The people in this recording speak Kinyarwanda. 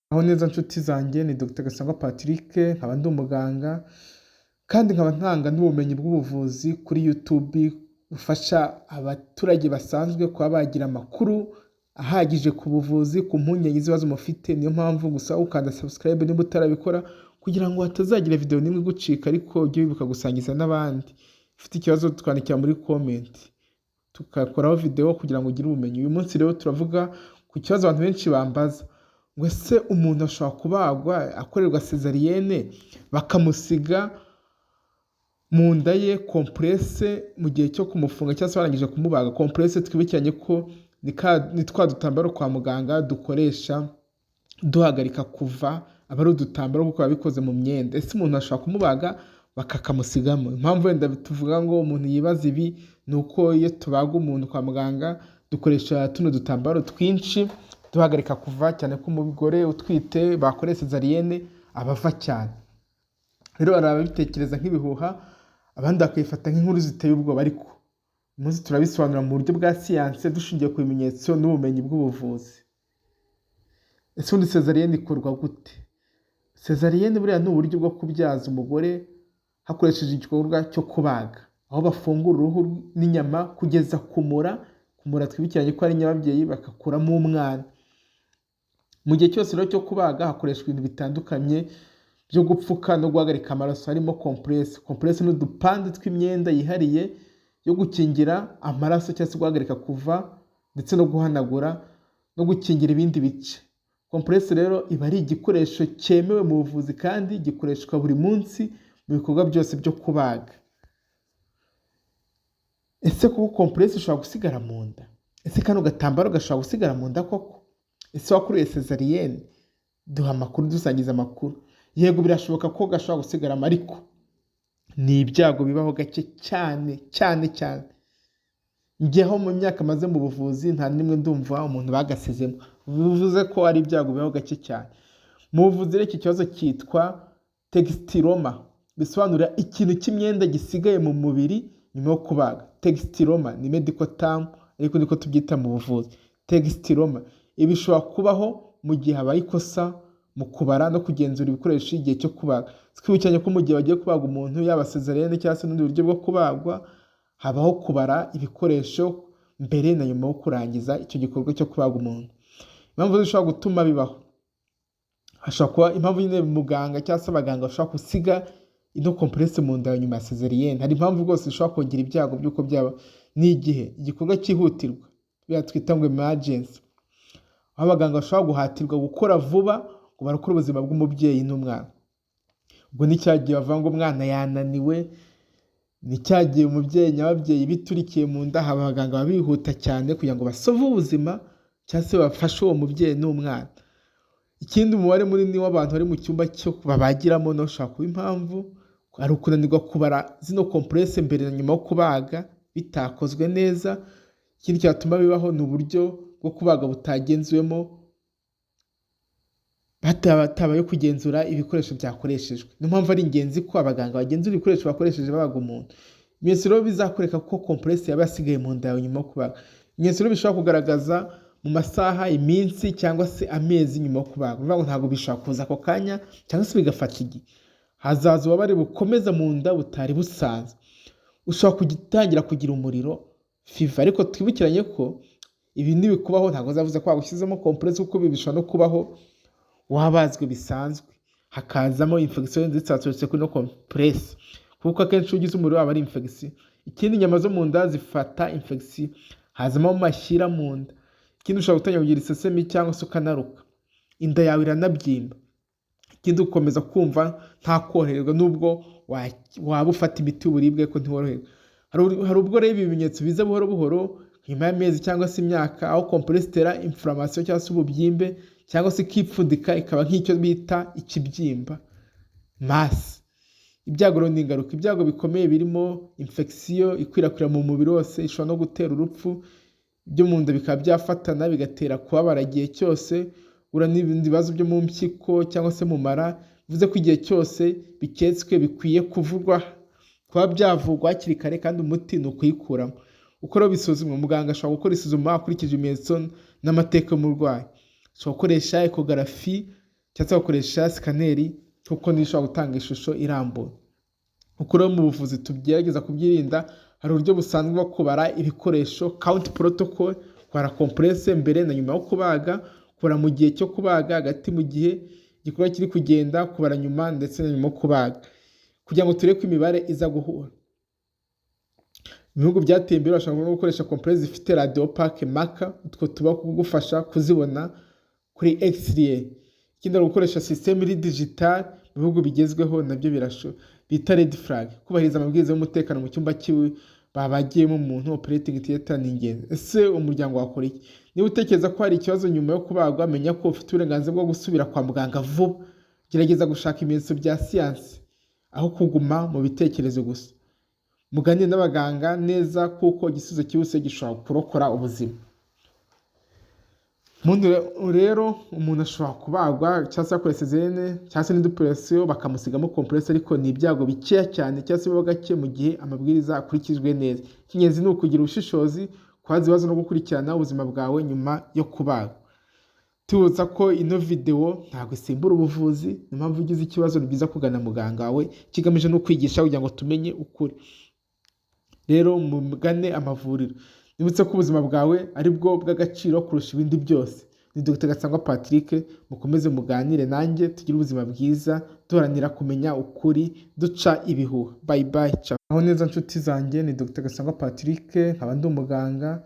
Aho neza nshuti zanjye ni Dr Gasangwa Patrick, nkaba ndi umuganga kandi nkaba ntanga n'ubumenyi bw'ubuvuzi kuri YouTube bufasha abaturage basanzwe kuba bagira amakuru ahagije ku buvuzi, ku mpungenge z'ibibazo mufite. Niyo mpamvu gusa ukanda subscribe niba utarabikora kugira ngo hatazagira video n'imwe igucika, ariko ujye wibuka gusangiza n'abandi. Ufite ikibazo twandikira muri comment tugakoraho video kugira ngo ugire ubumenyi. Uyu munsi rero turavuga ku kibazo abantu benshi bambaza ngo ese umuntu ashobora kubagwa akorerwa cesarienne bakamusiga mu nda ye compresse mu gihe cyo kumufunga cyangwa se barangije kumubaga. Compresse twibukiranye ko ni twa dutambaro kwa muganga dukoresha duhagarika kuva, aba ari udutambaro kuko biba bikoze mu myenda. Ese umuntu ashobora kumubaga bakakamusigamo? Impamvu wenda tuvuga ngo umuntu yibaza ibi ni uko iyo tubaga umuntu kwa muganga dukoresha tuno dutambaro twinshi duhagarika kuva, cyane ko umugore utwite bakoreye cesarienne abava cyane. Rero barabitekereza nk'ibihuha, abandi bakayifata nk'inkuru ziteye ubwoba, ariko umunsi turabisobanura mu buryo bwa siyanse dushingiye ku bimenyetso n'ubumenyi bw'ubuvuzi. Ese ubundi cesarienne ikorwa gute? Cesarienne buriya ni uburyo bwo kubyaza umugore hakoresheje igikorwa cyo kubaga, aho bafungura uruhu n'inyama kugeza kumura twibukiranye ko ari nyababyeyi bagakuramo umwana. Mu gihe cyose rero cyo kubaga hakoreshwa ibintu bitandukanye byo gupfuka no guhagarika amaraso, harimo compresse. Compresse ni udupande tw'imyenda yihariye yo gukingira amaraso cyangwa se guhagarika kuva, ndetse no guhanagura no gukingira ibindi bice. Compresse rero iba ari igikoresho cyemewe mu buvuzi kandi gikoreshwa buri munsi mu bikorwa byose byo kubaga. Ese kuko compresse ishobora gusigara mu nda? Ese kano gatambaro gashobora gusigara mu nda koko? Ese wakoreye cesarienne? Duha amakuru, dusangiza amakuru. Yego birashoboka ko gashobora gusigaramo, ariko ni ibyago bibaho gake cyane cyane cyane. Njyeho mu myaka maze mu buvuzi nta nimwe ndumva umuntu bagasizemo, bivuze ko ari ibyago bibaho gake cyane. Mu buvuzi rero iki kibazo cyitwa textiloma, bisobanura ikintu cy'imyenda gisigaye mu mubiri nyuma yo kubaga. Textiloma ni medical term, ariko niko tubyita mu buvuzi. Textiloma ibi bishobora kubaho mu gihe habaye ikosa mu kubara no kugenzura ibikoresho igihe cyo kubaga. Twibukiranye ko mu gihe bagiye kubaga umuntu, yaba cesarienne cyangwa se n'ubundi buryo bwo kubagwa, habaho kubara ibikoresho mbere na nyuma yo kurangiza icyo gikorwa cyo kubaga umuntu. Impamvu zishobora gutuma bibaho, hashobora kuba impamvu nyine muganga cyangwa se abaganga bashobora gusiga ino compresse mu nda nyuma ya cesarienne. Hari impamvu rwose zishobora kongera ibyago by'uko byaba. Ni igihe igikorwa cyihutirwa biba twita ngo emergency, aho abaganga bashobora guhatirwa gukora vuba ngo barakore ubuzima bw'umubyeyi n'umwana. Ubwo ni cya gihe bavuga ngo umwana yananiwe, ni cya gihe umubyeyi nyababyeyi biturikiye mu nda, abaganga baba bihuta cyane kugira ngo basove ubuzima cyangwa se bafashe uwo mubyeyi n'umwana. Ikindi, umubare munini w'abantu bari mu cyumba cyo babagiramo no ushobora kuba impamvu ari ukunanirwa kubara zino compresse mbere na nyuma yo kubaga bitakozwe neza. Ikindi cyatuma bibaho ni uburyo bwo kubaga butagenzuwemo, hatabaye kugenzura ibikoresho byakoreshejwe. Niyo mpamvu ari ingenzi ko abaganga bagenzura ibikoresho bakoresheje babaga umuntu. Ibimenyetso rero bizakwereka ko compresse yaba yasigaye mu nda yawe nyuma yo kubaga. Ibimenyetso rero bishobora kugaragaza mu masaha, iminsi cyangwa se amezi nyuma yo kubaga. Bivuga ngo ntabwo bishobora kuza ako kanya cyangwa se bigafata igihe. Hazaza ububabare bukomeza mu nda butari busanzwe. Ushobora gutangira kugira umuriro, fever, ariko twibukiranye ko ibi nibikubaho ntabwo zavuze ko wagushyizemo compresse, kuko ibi bishobora no kubaho wabazwe bisanzwe hakazamo infection ndetse zaturutse kuri no compresse, kuko akenshi ugize umuriro aba ari infection. Ikindi, inyama zo mu nda zifata infection, hazamo amashyira mu nda. Ikindi, ushobora gutangira kugira isesemi cyangwa se ukanaruka, inda yawe iranabyimba. Ikindi, ukomeza kumva nta koroherwa nubwo waba ufata imiti y'uburibwe ko ntiworoherwa. Hari ubwo rero ibimenyetso biza buhoro buhoro nyuma y'amezi cyangwa se imyaka, aho compresse itera inflammation cyangwa se ububyimbe, cyangwa se ikipfundika ikaba nk'icyo bita ikibyimba, mass. Ibyago rero ni ingaruka. Ibyago bikomeye birimo infection ikwirakwira mu mubiri wose, ishobora no gutera urupfu. Ibyo mu nda bikaba byafatana bigatera kubabara igihe cyose, ura n'ibindi bibazo byo mu mpyiko cyangwa se mu mara. Bivuze ko igihe cyose biketswe bikwiye kuvurwa, kuba byavurwa hakiri kare, kandi umuti ni ukuyikuramo. Uko rero bisuzumwa, muganga ashobora gukora isuzuma akurikije ibimenyetso n'amateka y'umurwayi. Ushobora gukoresha ecography cyangwa se bakoresha sikaneri kuko niyo ishobora gutanga ishusho irambuye. Uko rero mu buvuzi tugerageza kubyirinda, hari uburyo busanzwe bwo kubara ibikoresho count protocol, kubara compresse mbere na nyuma yo kubaga, kubara mu gihe cyo kubaga, hagati mu gihe igikorwa kiri kugenda, kubara nyuma ndetse na nyuma yo kubaga, kugira ngo turebe ko imibare iza guhura. Mu bihugu byateye imbere bashobora no gukoresha compresse zifite radio pack marker, utwo tuba kugufasha kuzibona kuri X-ray. Ikindi gukoresha system iri digital mu bihugu bigezweho nabyo bita red flag, kubahiriza amabwiriza y'umutekano mu cyumba kiwe babagiyemo umuntu operating theater ni ingenzi. Ese umuryango wakora iki? Niba utekereza ko hari ikibazo nyuma yo kubagwa, menya ko ufite uburenganzira bwo gusubira kwa muganga vuba. Gerageza gushaka ibimenyetso bya siyansi aho kuguma mu bitekerezo gusa. Muganire n'abaganga neza kuko igisubizo cyihuse gishobora kurokora ubuzima. Rero umuntu ashobora kubagwa cyangwa se akora césarienne cyangwa se n'indoperation bakamusigamo compresse, ariko ni ibyago bikeya cyane cyangwa se biba gake mu gihe amabwiriza akurikijwe neza. Icy'ingenzi ni ukugira ubushishozi, kubaza ibibazo no gukurikirana ubuzima bwawe nyuma yo kubaga. Tubutsa ko ino video ntabwo isimbura ubuvuzi, niyo mpamvu ugize ikibazo ni byiza kugana muganga wawe, kigamije no kwigisha kugira ngo tumenye ukuri. Rero mugane amavuriro. Nibutse ko ubuzima bwawe ari bwo bw'agaciro kurusha ibindi byose. Ni Dr Gasangwa Patrick, mukomeze muganire nanjye tugire ubuzima bwiza, duharanira kumenya ukuri, duca ibihuha. Bye bye. Aho neza nshuti zanjye, ni Dr Gasangwa Patrick, nkaba ndi umuganga.